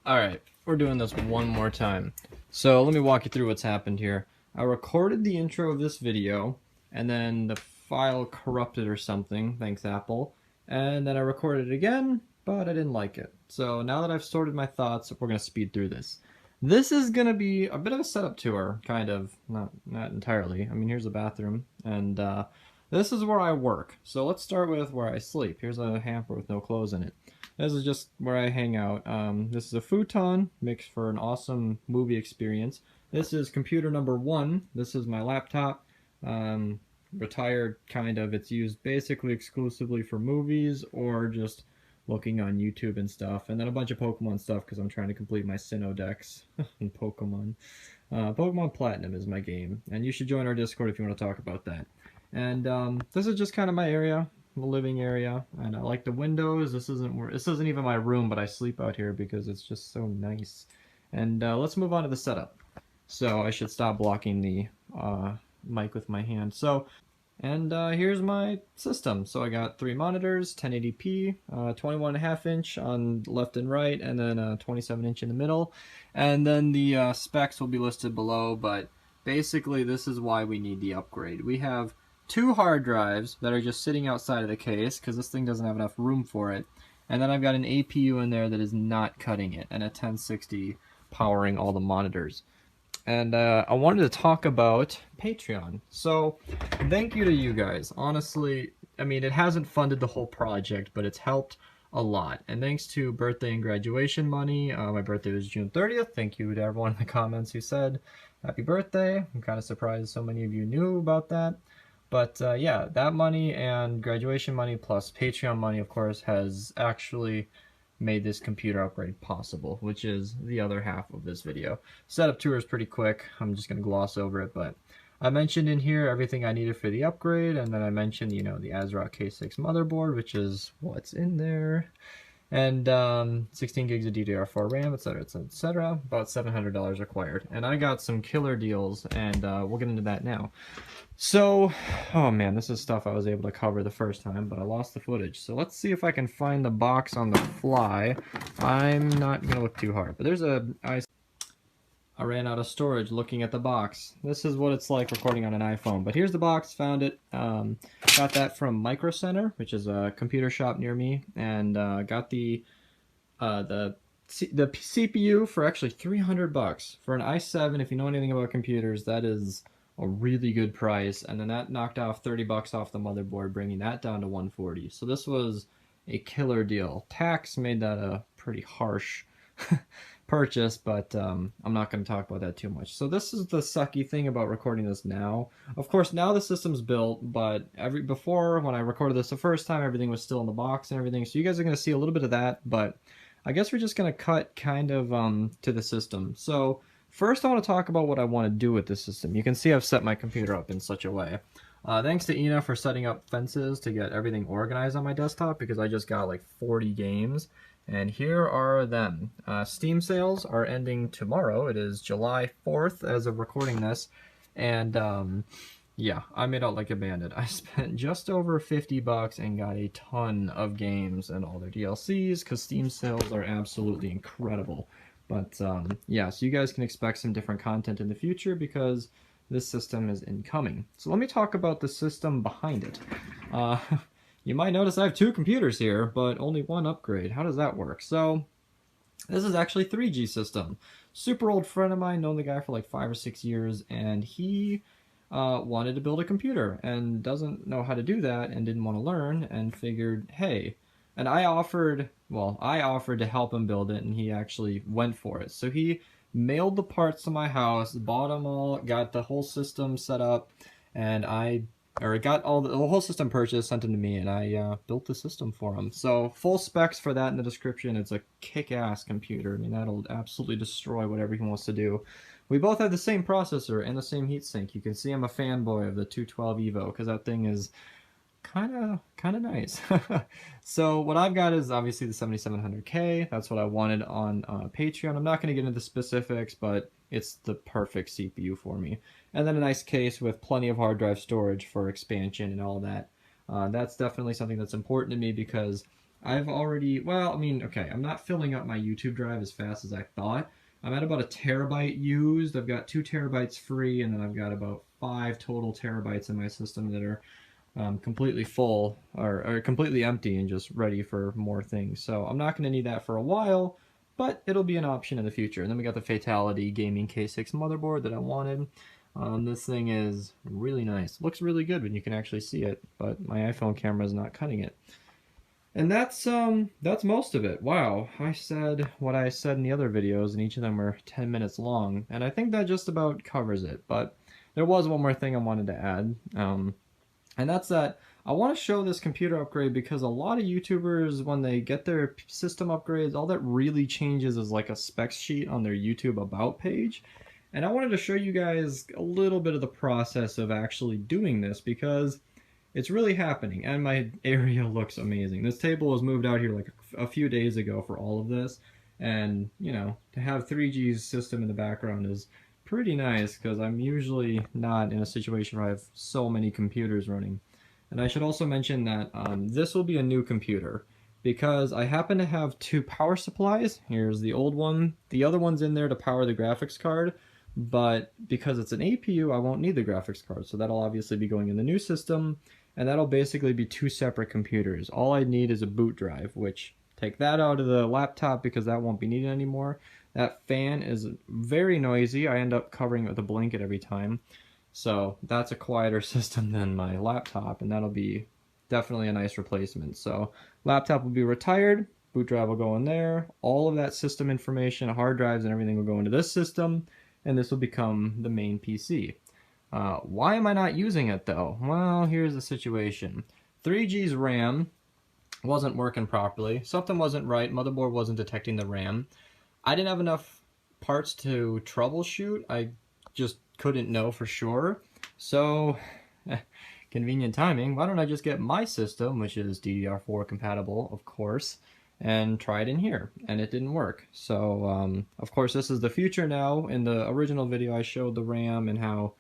Alright, we're doing this one more time. So let me walk you through what's happened here. I recorded the intro of this video, and then the file corrupted or something, thanks Apple, and then I recorded it again, but I didn't like it. So now that I've sorted my thoughts, we're going to speed through this. This is going to be a bit of a setup tour, kind of, not entirely. I mean, here's a bathroom, and this is where I work. So let's start with where I sleep. Here's a hamper with no clothes in it. This is just where I hang out. This is a futon, makes for an awesome movie experience. This is computer number 1. This is my laptop. Retired, kind of. It's used basically exclusively for movies or just looking on YouTube and stuff. And then a bunch of Pokemon stuff because I'm trying to complete my Sinnoh decks in Pokemon. Pokemon Platinum is my game. And you should join our Discord if you want to talk about that. And this is just kind of my area. The living area, and I like the windows. This isn't even my room, but I sleep out here because it's just so nice. And let's move on to the setup. So I should stop blocking the mic with my hand. So, and here's my system. So I got 3 monitors, 1080p, 21.5 inch on left and right, and then a 27 inch in the middle. And then the specs will be listed below, but basically this is why we need the upgrade. We have 2 hard drives that are just sitting outside of the case because this thing doesn't have enough room for it. And then I've got an APU in there that is not cutting it, and a 1060 powering all the monitors. And I wanted to talk about Patreon. So thank you to you guys. Honestly, I mean, it hasn't funded the whole project, but it's helped a lot. And thanks to birthday and graduation money, my birthday was June 30th. Thank you to everyone in the comments who said happy birthday. I'm kind of surprised so many of you knew about that. But yeah, that money and graduation money plus Patreon money, of course, has actually made this computer upgrade possible, which is the other half of this video. Setup tour is pretty quick. I'm just going to gloss over it, but I mentioned in here everything I needed for the upgrade, and then I mentioned, you know, the ASRock K6 motherboard, which is what's in there, and 16 gigs of DDR4 RAM, etc., etc. About $700 required. And I got some killer deals, and we'll get into that now. So, oh man, this is stuff I was able to cover the first time, but I lost the footage. So let's see if I can find the box on the fly. I'm not going to look too hard, but there's I ran out of storage looking at the box. This is what it's like recording on an iPhone, but here's the box, found it. Got that from Micro Center, which is a computer shop near me, and got the CPU for actually $300 for an i7. If you know anything about computers, that is a really good price, and then that knocked off $30 off the motherboard, bringing that down to $140. So this was a killer deal. Tax made that a pretty harsh purchase, but I'm not going to talk about that too much. So this is the sucky thing about recording this now. Of course, now the system's built, but before, when I recorded this the first time, everything was still in the box and everything. So you guys are going to see a little bit of that, but I guess we're just going to cut kind of to the system. So first, I want to talk about what I want to do with this system. You can see I've set my computer up in such a way. Thanks to Ina for setting up fences to get everything organized on my desktop, because I just got like 40 games. And here are them. Steam sales are ending tomorrow. It is July 4th as of recording this. And yeah, I made out like a bandit. I spent just over $50 and got a ton of games and all their DLCs, because Steam sales are absolutely incredible. But yeah, so you guys can expect some different content in the future because this system is incoming. So let me talk about the system behind it. You might notice I have 2 computers here, but only 1 upgrade. How does that work? So this is actually 3G system. Super old friend of mine, known the guy for like 5 or 6 years, and he wanted to build a computer and doesn't know how to do that and didn't want to learn, and figured, hey, and I offered to help him build it, and he actually went for it. So he mailed the parts to my house, bought them all, got the whole system set up, and got the whole system purchased, sent them to me, and I built the system for him. So full specs for that in the description. It's a kick-ass computer. I mean, that'll absolutely destroy whatever he wants to do. We both have the same processor and the same heatsink. You can see I'm a fanboy of the 212 Evo, because that thing is kind of nice. So what I've got is obviously the 7700K. That's what I wanted on Patreon. I'm not going to get into the specifics, but it's the perfect CPU for me. And then a nice case with plenty of hard drive storage for expansion and all that. That's definitely something that's important to me, because I've already, well, I mean, okay, I'm not filling up my YouTube drive as fast as I thought. I'm at about a terabyte used. I've got 2 terabytes free, and then I've got about 5 total terabytes in my system that are completely full or completely empty and just ready for more things. So I'm not going to need that for a while, but it'll be an option in the future. And then we got the Fatality Gaming K6 motherboard that I wanted. This thing is really nice. Looks really good when you can actually see it, but my iPhone camera is not cutting it. And that's most of it. Wow, I said what I said in the other videos, and each of them were 10 minutes long, and I think that just about covers it. But there was one more thing I wanted to add, and that's that I want to show this computer upgrade because a lot of YouTubers, when they get their system upgrades, all that really changes is like a specs sheet on their YouTube About page. And I wanted to show you guys a little bit of the process of actually doing this because it's really happening, and my area looks amazing. This table was moved out here like a few days ago for all of this, and you know, to have 3G's system in the background is pretty nice because I'm usually not in a situation where I have so many computers running. And I should also mention that this will be a new computer because I happen to have 2 power supplies. Here's the old one. The other one's in there to power the graphics card, but because it's an APU, I won't need the graphics card. So that'll obviously be going in the new system, and that'll basically be 2 separate computers. All I need is a boot drive, which take that out of the laptop because that won't be needed anymore. That fan is very noisy. I end up covering it with a blanket every time. So that's a quieter system than my laptop, and that'll be definitely a nice replacement. So laptop will be retired, boot drive will go in there, all of that system information, hard drives and everything will go into this system, and this will become the main PC. Why am I not using it though? Well, here's the situation. 3G's RAM wasn't working properly. Something wasn't right. Motherboard wasn't detecting the RAM. I didn't have enough parts to troubleshoot. I just couldn't know for sure. So, convenient timing. Why don't I just get my system, which is DDR4 compatible, of course, and try it in here, and it didn't work. So, of course, this is the future now. In the original video, I showed the RAM and how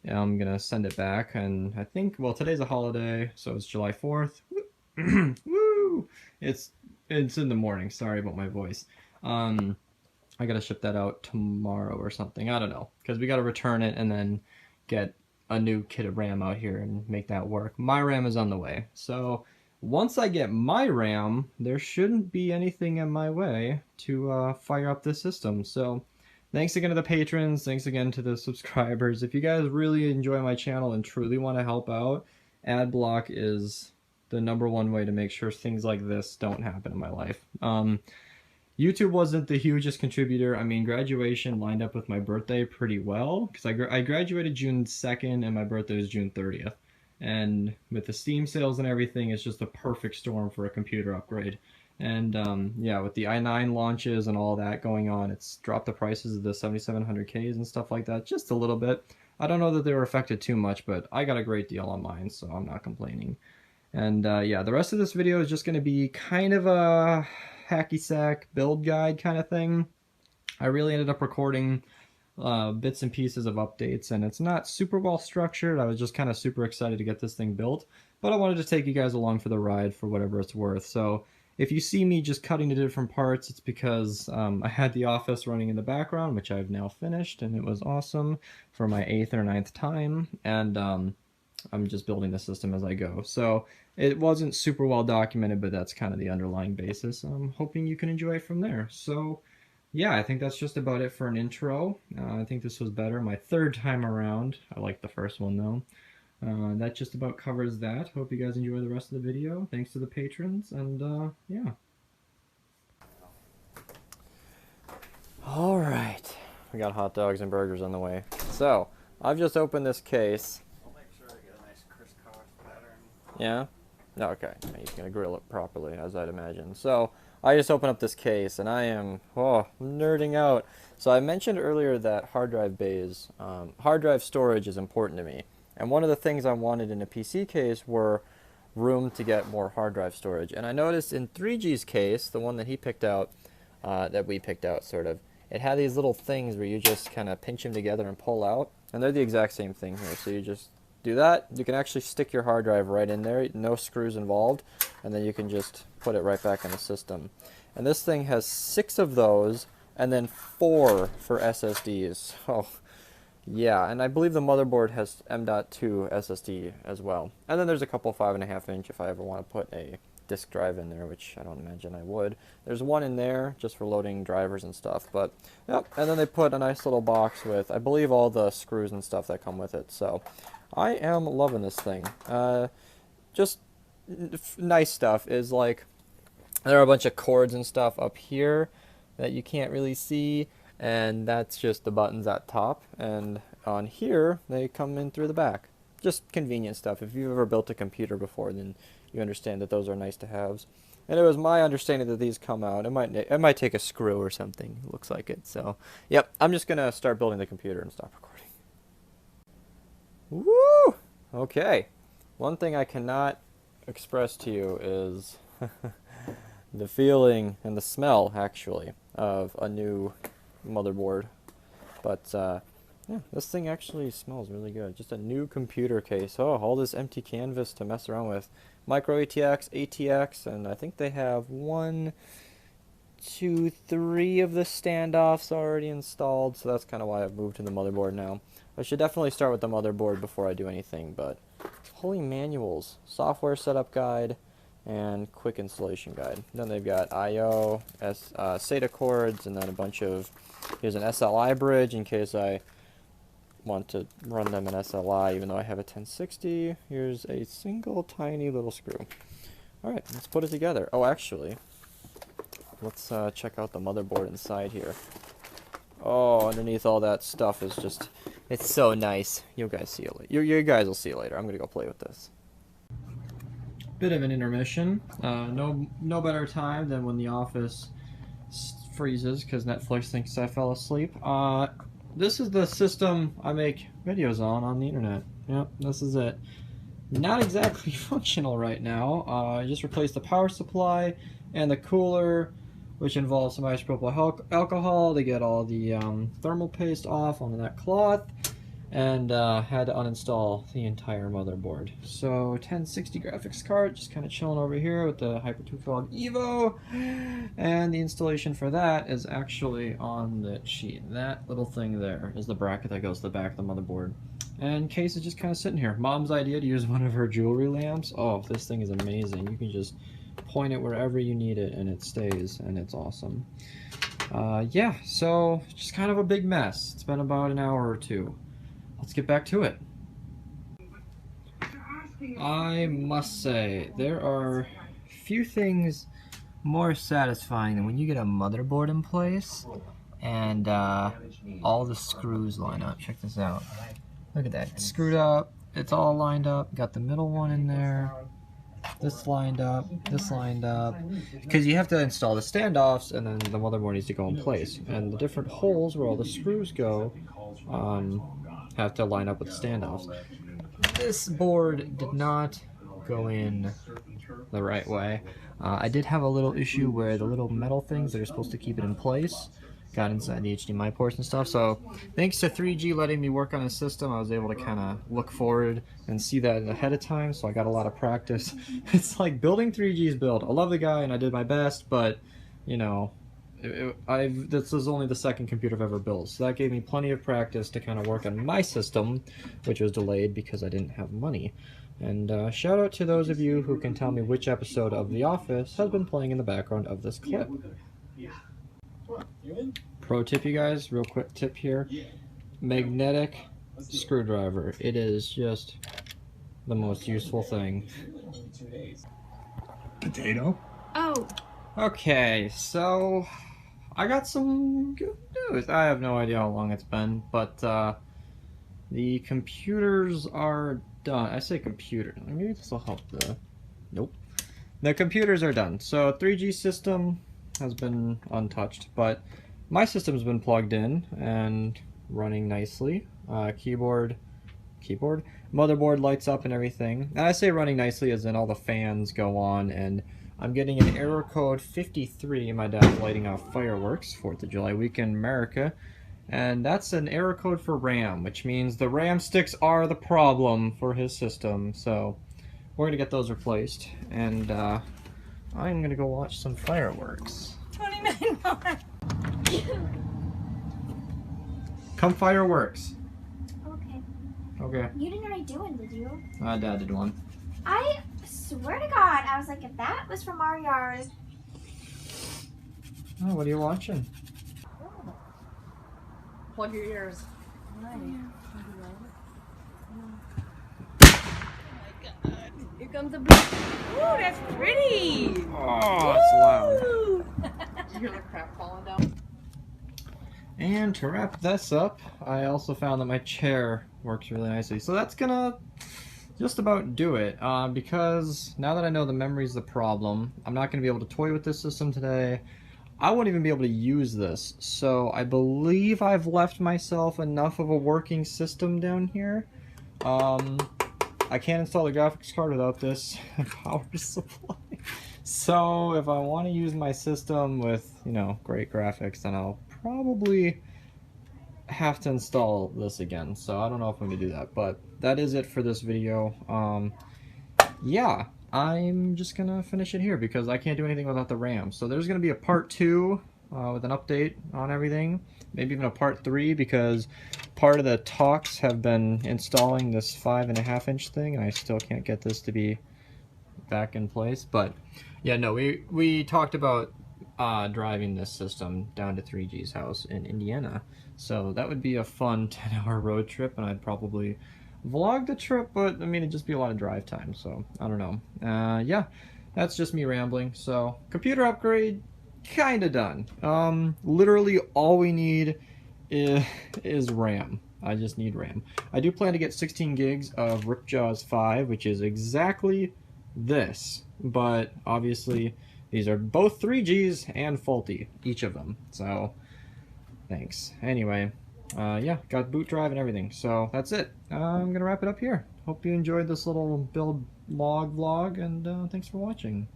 I'm gonna send it back, and I think, well, today's a holiday, so it's July 4th. Woo! It's in the morning. Sorry about my voice. I gotta ship that out tomorrow or something. I don't know, because we gotta return it and then get a new kit of RAM out here and make that work. My RAM is on the way, so once I get my RAM, there shouldn't be anything in my way to fire up this system. So thanks again to the patrons, thanks again to the subscribers. If you guys really enjoy my channel and truly want to help out, ad block is the #1 way to make sure things like this don't happen in my life. YouTube wasn't the hugest contributor. I mean, graduation lined up with my birthday pretty well because I graduated June 2nd and my birthday was June 30th. And with the Steam sales and everything, it's just a perfect storm for a computer upgrade. And yeah, with the i9 launches and all that going on, it's dropped the prices of the 7700Ks and stuff like that just a little bit. I don't know that they were affected too much, but I got a great deal on mine, so I'm not complaining. And yeah, the rest of this video is just going to be kind of a hacky sack build guide kind of thing. I really ended up recording bits and pieces of updates, and it's not super well structured. I was just kind of super excited to get this thing built, but I wanted to take you guys along for the ride for whatever it's worth. So if you see me just cutting to different parts, it's because I had The Office running in the background, which I've now finished, and it was awesome for my 8th or 9th time, and I'm just building the system as I go. So it wasn't super well documented, but that's kind of the underlying basis. I'm hoping you can enjoy it from there. So yeah, I think that's just about it for an intro. I think this was better my 3rd time around. I like the first one though. That just about covers that. Hope you guys enjoy the rest of the video. Thanks to the patrons, and yeah. Alright, we got hot dogs and burgers on the way. So, I've just opened this case. I'll make sure I get a nice crisscross pattern. Yeah? Okay, he's gonna grill it properly, as I'd imagine. So, I just opened up this case, and I am, nerding out. So I mentioned earlier that hard drive bays, hard drive storage is important to me. And one of the things I wanted in a PC case were room to get more hard drive storage. And I noticed in 3G's case, the one that he picked out, that we picked out sort of, it had these little things where you just kind of pinch them together and pull out. And they're the exact same thing here. So you just do that, you can actually stick your hard drive right in there, no screws involved, and then you can just put it right back in the system. And this thing has 6 of those, and then 4 for SSDs. Oh, yeah, and I believe the motherboard has M.2 SSD as well. And then there's a couple 5.5 inch if I ever want to put a disk drive in there, which I don't imagine I would. There's one in there just for loading drivers and stuff, but yep. And then they put a nice little box with, I believe, all the screws and stuff that come with it. So I am loving this thing. Just nice stuff is like there are a bunch of cords and stuff up here that you can't really see, and that's just the buttons at top, and on here they come in through the back. Just convenient stuff. If you've ever built a computer before, then you understand that those are nice to haves. And it was my understanding that these come out. It might take a screw or something. It looks like it. So, yep. I'm just gonna start building the computer and stop recording. Woo! Okay. One thing I cannot express to you is the feeling and the smell, actually, of a new motherboard. But yeah, this thing actually smells really good. Just a new computer case. Oh, all this empty canvas to mess around with. Micro ATX, ATX, and I think they have 1, 2, 3 of the standoffs already installed, so that's kind of why I've moved to the motherboard now. I should definitely start with the motherboard before I do anything, but holy manuals, software setup guide, and quick installation guide. Then they've got I/O, SATA cords, and then a bunch of, here's an SLI bridge in case I want to run them in SLI even though I have a 1060. Here's a single tiny little screw. Alright, let's put it together. Oh, actually, let's check out the motherboard inside here. Oh, underneath all that stuff is just, it's so nice. You guys see it later. You guys will see it later. I'm gonna go play with this. Bit of an intermission. No better time than when the office freezes because Netflix thinks I fell asleep. This is the system I make videos on the internet. Yep, this is it. Not exactly functional right now. I just replaced the power supply and the cooler, which involves some isopropyl alcohol to get all the thermal paste off on that cloth, and had to uninstall the entire motherboard. So 1060 graphics card, just kind of chilling over here with the Hyper 212 Evo, and the installation for that is actually on the sheet. That little thing there is the bracket that goes to the back of the motherboard. And case is just kind of sitting here. Mom's idea to use one of her jewelry lamps. Oh, this thing is amazing. You can just point it wherever you need it and it stays, and it's awesome. Yeah, so just kind of a big mess. It's been about an hour or two. Let's get back to it. I must say, there are few things more satisfying than when you get a motherboard in place and all the screws line up. Check this out. Look at that. It's screwed up. It's all lined up. Got the middle one in there. This lined up. This lined up. Because you have to install the standoffs and then the motherboard needs to go in place. And the different holes where all the screws go have to line up with the standoffs. This board did not go in the right way. I did have a little issue where the little metal things that are supposed to keep it in place got inside the HDMI ports and stuff. So thanks to 3G letting me work on the system, I was able to kind of look forward and see that ahead of time, so I got a lot of practice. It's like building 3G's build. I love the guy and I did my best, but you know, this is only the second computer I've ever built, so that gave me plenty of practice to kind of work on my system, which was delayed because I didn't have money. And shout out to those of you who can tell me which episode of The Office has been playing in the background of this clip. Pro tip, you guys, real quick tip here. Magnetic screwdriver. It is just the most useful thing. Potato? Oh. Okay, so I got some good news. I have no idea how long it's been, but the computers are done. I say computer. Maybe this will help the... Nope. The computers are done. So 3G system has been untouched, but my system's been plugged in and running nicely. Keyboard, motherboard lights up and everything. And I say running nicely as in all the fans go on, and I'm getting an error code 53. My dad's lighting off fireworks, 4th of July weekend in America. And that's an error code for RAM, which means the RAM sticks are the problem for his system. So we're gonna get those replaced, and I'm gonna go watch some fireworks. 29 more. Come fireworks. Okay. Okay. You didn't already do one, did you? Dad did one. I swear to God, I was like, if that was from our yard. Oh, what are you watching? Plug your ears. Nice. Oh my God. Here comes a beat. Ooh, that's pretty. Oh, it's loud. Woo! Did you hear the crap falling down? And to wrap this up, I also found that my chair works really nicely. So that's gonna just about do it. Because now that I know the memory's the problem, I'm not gonna be able to toy with this system today. I won't even be able to use this. So I believe I've left myself enough of a working system down here. I can't install the graphics card without this power supply. So if I want to use my system with, you know, great graphics, then I'll probably have to install this again. So I don't know if I'm going to do that, but that is it for this video. Yeah, I'm just going to finish it here because I can't do anything without the RAM. So there's going to be a part 2 with an update on everything. Maybe even a part 3 because part of the talks have been installing this 5.5-inch thing and I still can't get this to be back in place. But yeah, no, we talked about driving this system down to 3G's house in Indiana. So that would be a fun 10-hour road trip, and I'd probably vlog the trip, but I mean, it'd just be a lot of drive time, so I don't know. Yeah, that's just me rambling. So computer upgrade, kind of done. Literally all we need is RAM. I just need RAM. I do plan to get 16 gigs of Ripjaws 5, which is exactly this, but obviously these are both 3Gs and faulty, each of them, so thanks. Anyway, yeah, got boot drive and everything, so that's it. I'm gonna wrap it up here. Hope you enjoyed this little build log vlog, and thanks for watching.